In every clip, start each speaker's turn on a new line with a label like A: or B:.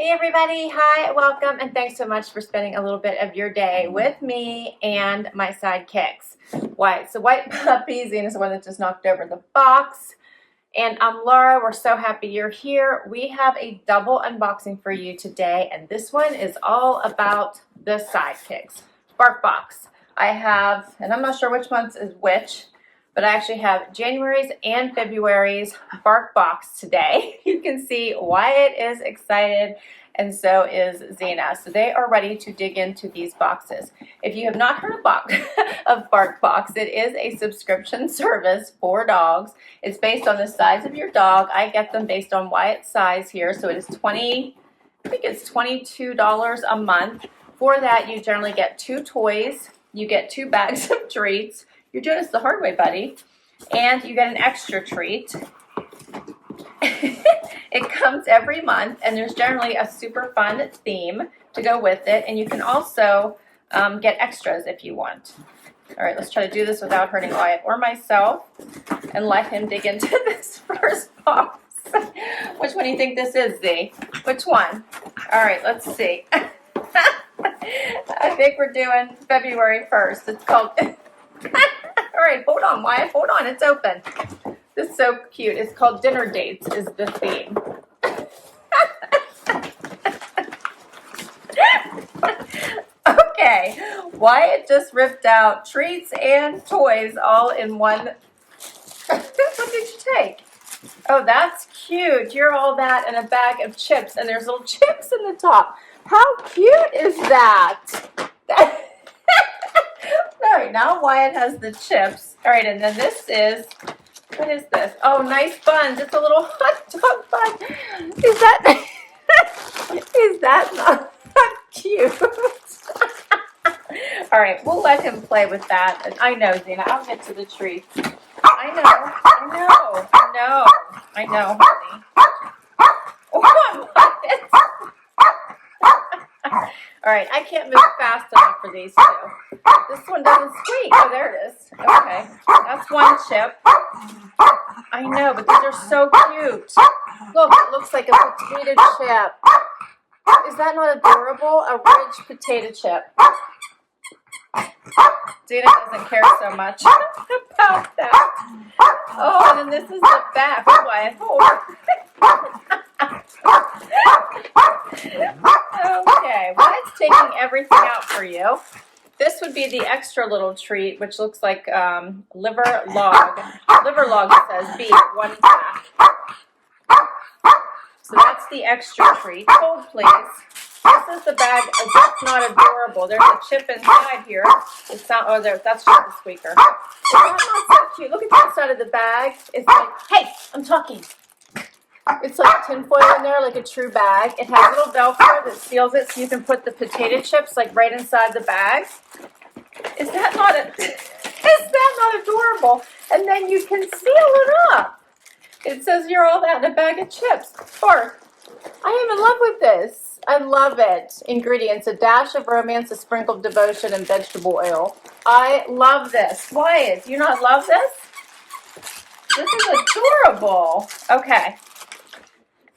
A: Hey everybody, hi, welcome, and thanks so much for spending a little bit of your day with me and my sidekicks. Wyatt, so White Puppy, Zena's the one that just knocked over the box, and I'm Laura. We're so happy you're here. We have a double unboxing for you today, and this one is all about the sidekicks. Bark Box. I have, and I'm not sure which month is which, but I actually have January's and February's Bark Box today. You can see Wyatt is excited and so is Zena. So they are ready to dig into these boxes. If you have not heard of Bark Box, it is a subscription service for dogs. It's based on the size of your dog. I get them based on Wyatt's size here. So it is $22 a month. For that, you generally get 2 toys. You get 2 bags of treats. You're doing this the hard way, buddy. And you get an extra treat. It comes every month, and there's generally a super fun theme to go with it. And you can also get extras if you want. All right, let's try to do this without hurting Wyatt or myself and let him dig into this first box. Which one do you think this is, Z? Which one? All right, let's see. I think we're doing February 1st. It's called... All right, hold on, Wyatt. Hold on, it's open. This is so cute. It's called Dinner Dates is the theme. Okay, Wyatt just ripped out treats and toys all in one. What did you take? Oh, that's cute. You're all that in a bag of chips, and there's little chips in the top. How cute is that? All right, now Wyatt has the chips. All right, and then this is, what is this? Oh, nice buns. It's a little hot dog bun. Is that not cute? All right, we'll let him play with that. And I know, Zena, I'll get to the treats. I know, honey. Oh, all right, I can't move fast enough for these two. This one doesn't squeak. Oh, there it is. Okay, that's one chip. I know, but these are so cute. Look, it looks like a potato chip. Is that not adorable? A rich potato chip. Dana doesn't care so much about that. Oh, and then this is the back. Hold on. Okay, well, it's taking everything out for you. This would be the extra little treat, which looks like liver log. Liver log, it says, beef, 1 pack. So that's the extra treat. Hold, please. This is the bag. Oh, that's not adorable. There's a chip inside here. It's not. Oh, there. That's just the squeaker. Is that not so cute? Look at the inside of the bag. It's like, hey, I'm talking. It's like tinfoil in there, like a true bag. It has a little Velcro that seals it, so you can put the potato chips like right inside the bag. Is that not adorable? And then you can seal it up. It says you're all that in a bag of chips. Bark. I am in love with this. I love it. Ingredients: a dash of romance, a sprinkle of devotion, and vegetable oil. I love this. Wyatt, do you not love this? This is adorable. Okay.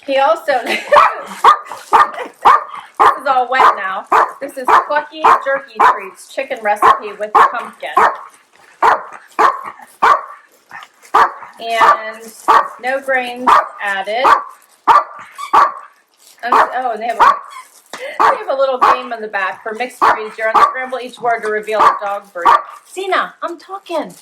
A: He also, this is all wet now. This is Clucky Jerky Treats chicken recipe with pumpkin. And no grains added. Oh, and they have a little game in the back for mixed breeds. You're unscramble each word to reveal a dog breed. Zena, I'm talking.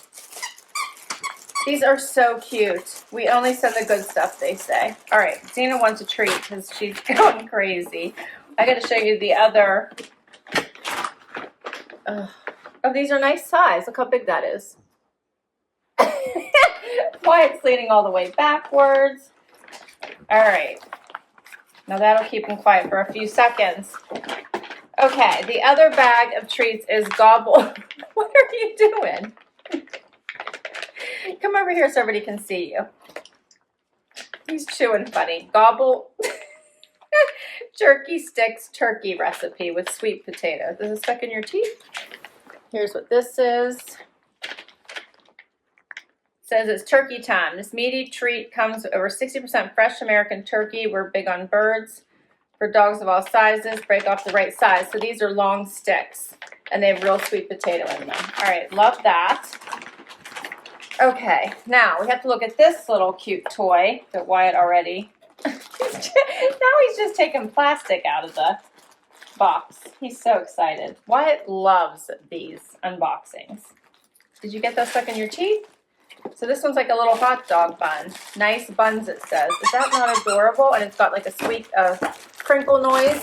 A: These are so cute. We only send the good stuff, they say. All right, Zena wants a treat because she's going crazy. I got to show you the other. Oh, these are nice size. Look how big that is. Wyatt's leaning all the way backwards. All right. Now that'll keep him quiet for a few seconds. Okay, the other bag of treats is Gobble. What are you doing? Come over here so everybody can see you. He's chewing funny. Gobble Jerky Sticks turkey recipe with sweet potatoes. Does it stuck in your teeth? Here's what this is. Says it's turkey time. This meaty treat comes with over 60% fresh American turkey. We're big on birds. for dogs of all sizes. Break off the right size. So these are long sticks, and they have real sweet potato in them. All right, love that. Okay, now we have to look at this little cute toy that Wyatt already. Now he's just taking plastic out of the box. He's so excited. Wyatt loves these unboxings. Did you get those stuck in your teeth? So this one's like a little hot dog bun. Nice buns, it says. Is that not adorable? And it's got like a sweet crinkle noise.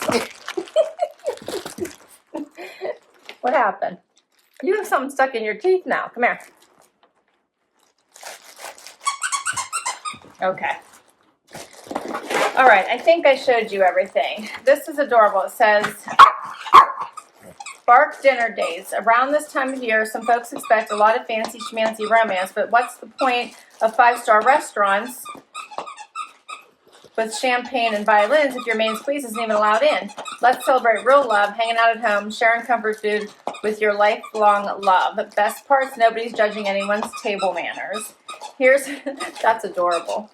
A: What happened? You have something stuck in your teeth now. Come here. Okay. All right, I think I showed you everything. This is adorable. It says, Bark dinner days. Around this time of year, some folks expect a lot of fancy schmancy romance, but what's the point of five-star restaurants with champagne and violins if your main squeeze isn't even allowed in? Let's celebrate real love, hanging out at home, sharing comfort food with your lifelong love. The best part's nobody's judging anyone's table manners. That's adorable.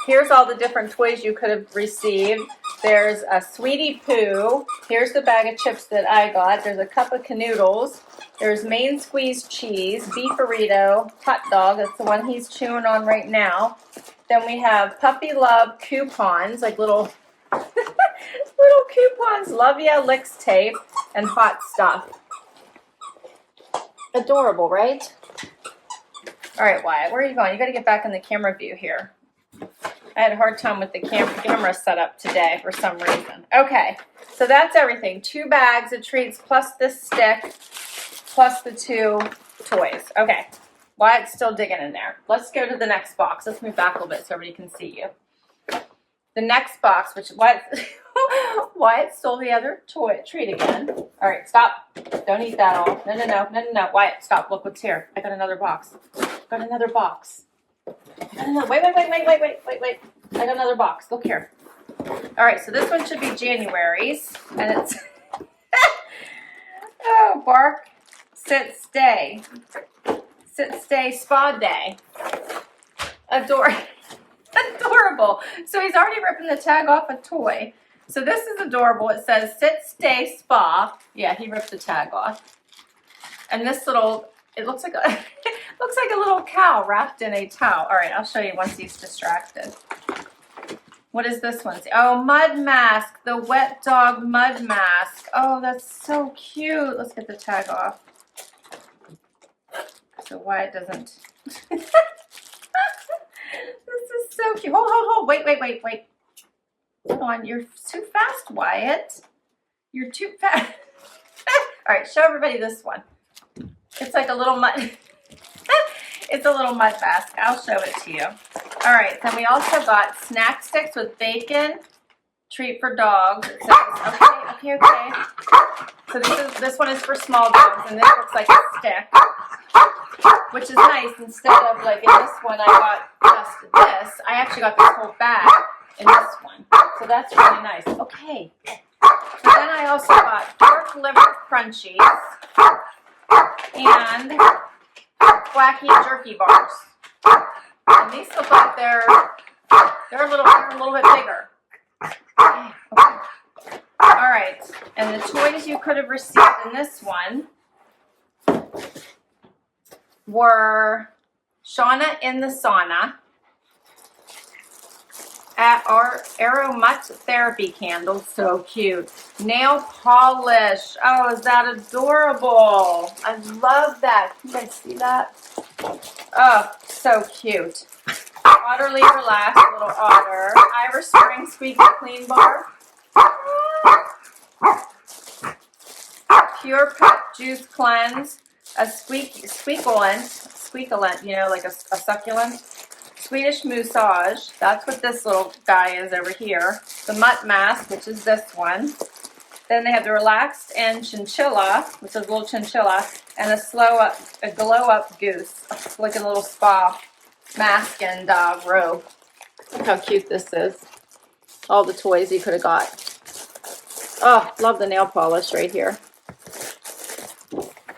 A: Here's all the different toys you could have received. There's a Sweetie Poo. Here's the bag of chips that I got. There's a cup of canoodles. There's main squeeze cheese, beef burrito, hot dog. That's the one he's chewing on right now. Then we have puppy love coupons, like little little coupons. Love ya, licks tape, and hot stuff. Adorable, right? All right, Wyatt, where are you going? You got to get back in the camera view here. I had a hard time with the camera setup today for some reason. Okay, so that's everything. 2 bags of treats plus this stick plus the 2 toys. Okay, Wyatt's still digging in there. Let's go to the next box. Let's move back a little bit so everybody can see you. The next box, which Wyatt stole the other treat again. All right, stop. Don't eat that all. No. Wyatt, stop. Look what's here. I got another box. Got another box. Wait. I got another box. Look here. All right, so this one should be January's, and it's oh, Bark, Sit, Stay Spa Day. Adorable. So he's already ripping the tag off a toy. So this is adorable. It says Sit, Stay, Spa. Yeah, he ripped the tag off. And this little, it looks like a looks like a little cow wrapped in a towel. All right, I'll show you once he's distracted. What is this one? Oh, mud mask, the wet dog mud mask. Oh, that's so cute. Let's get the tag off. So Wyatt doesn't. This is so cute. Hold. Wait. Hold on, you're too fast, Wyatt. You're too fast. All right, show everybody this one. It's like a little mud. It's a little mud mask. I'll show it to you. All right, then we also got snack sticks with bacon, treat for dogs. It says, okay. So this one is for small dogs, and this looks like a stick, which is nice. Instead of like in this one, I got just this. I actually got this whole bag in this one. So that's really nice. Okay. So then I also got pork liver crunchies and wacky jerky bars. And these look like they're a little bit bigger. Okay. All right. And the toys you could have received in this one were Shauna in the sauna, at our aromatherapy candles, so cute. Nail polish. Oh, is that adorable? I love that. Can you guys see that? Oh, so cute. Otterly Relax, a little otter. Irish Spring Squeaky Clean Bar. Pure Pet Juice Cleanse. A squeakulent, you know, like a succulent. Swedish Massage. That's what this little guy is over here. The Mutt Mask, which is this one. Then they have the Relaxed and Chinchilla, which is a little chinchilla, and a Glow Up Goose, like a little spa mask and robe. Look how cute this is. All the toys you could have got. Oh, love the nail polish right here.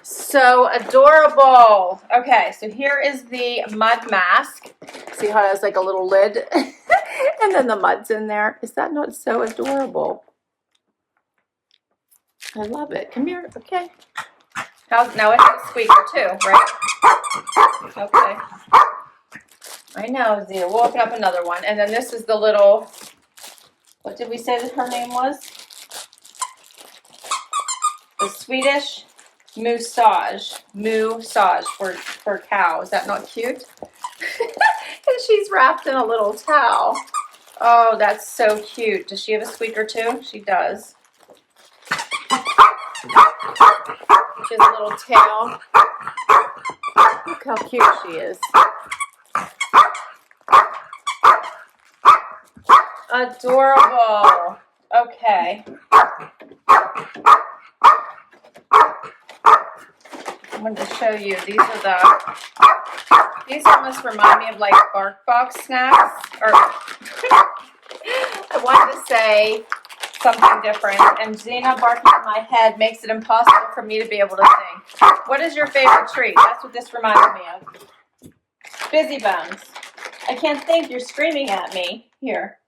A: So adorable. Okay, so here is the mud mask. See how it has like a little lid? And then the mud's in there. Is that not so adorable? I love it. Come here. Okay. Now it's a squeaker too, right? Okay. I know, Zia. We'll open up another one. And then this is the little, what did we say that her name was? The Swedish massage for cow. Is that not cute? And she's wrapped in a little towel. Oh, that's so cute. Does she have a squeaker too? She does. She has a little tail. Look how cute she is. Adorable. Okay. I wanted to show you. These almost remind me of like Bark Box snacks. Or I wanted to say something different, and Xena barking in my head makes it impossible for me to be able to think. What is your favorite treat? That's what this reminds me of. Busy Bones. I can't think. You're screaming at me. Here.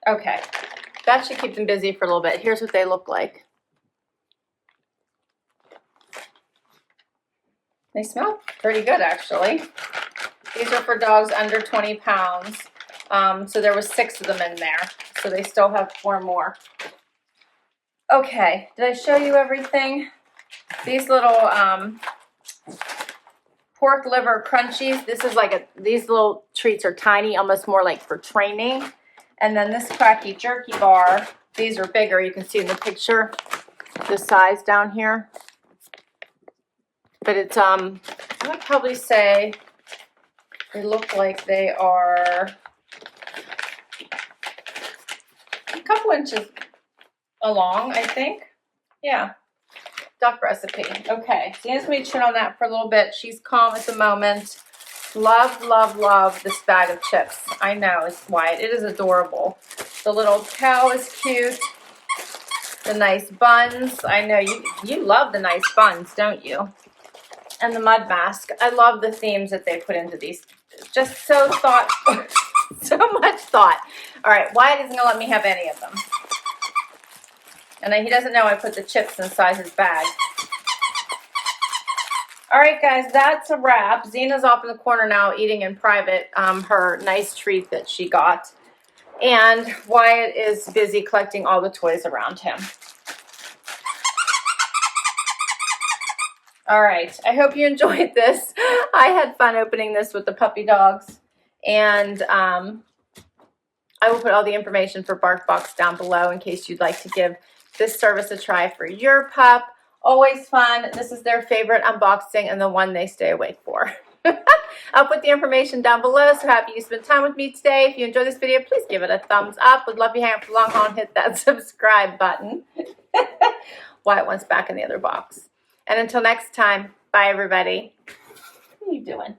A: Okay. That should keep them busy for a little bit. Here's what they look like. They smell pretty good, actually. These are for dogs under 20 pounds. So there was 6 of them in there. So they still have 4 more. Okay, did I show you everything? These little pork liver crunchies. This is like these little treats are tiny, almost more like for training. And then this cracky jerky bar. These are bigger. You can see in the picture the size down here. But it's I'd probably say they look like they are a couple inches along, I think. Yeah. Duck recipe. Okay. Xena's going to chew on that for a little bit. She's calm at the moment. Love, love, love this bag of chips. I know, it's white. It is adorable. The little cow is cute. The nice buns. I know you love the nice buns, don't you? And the mud mask. I love the themes that they put into these. Just so thoughtful. So much thought. All right, Wyatt isn't going to let me have any of them. And he doesn't know I put the chips inside his bag. All right, guys, that's a wrap. Xena's off in the corner now eating in private her nice treat that she got. And Wyatt is busy collecting all the toys around him. All right, I hope you enjoyed this. I had fun opening this with the puppy dogs. And I will put all the information for BarkBox down below in case you'd like to give this service a try for your pup. Always fun. This is their favorite unboxing and the one they stay awake for. I'll put the information down below, so happy you spent time with me today. If you enjoyed this video, please give it a thumbs up. Would love you hang up for long haul and hit that subscribe button. Wyatt wants back in the other box. And until next time, bye everybody. What are you doing?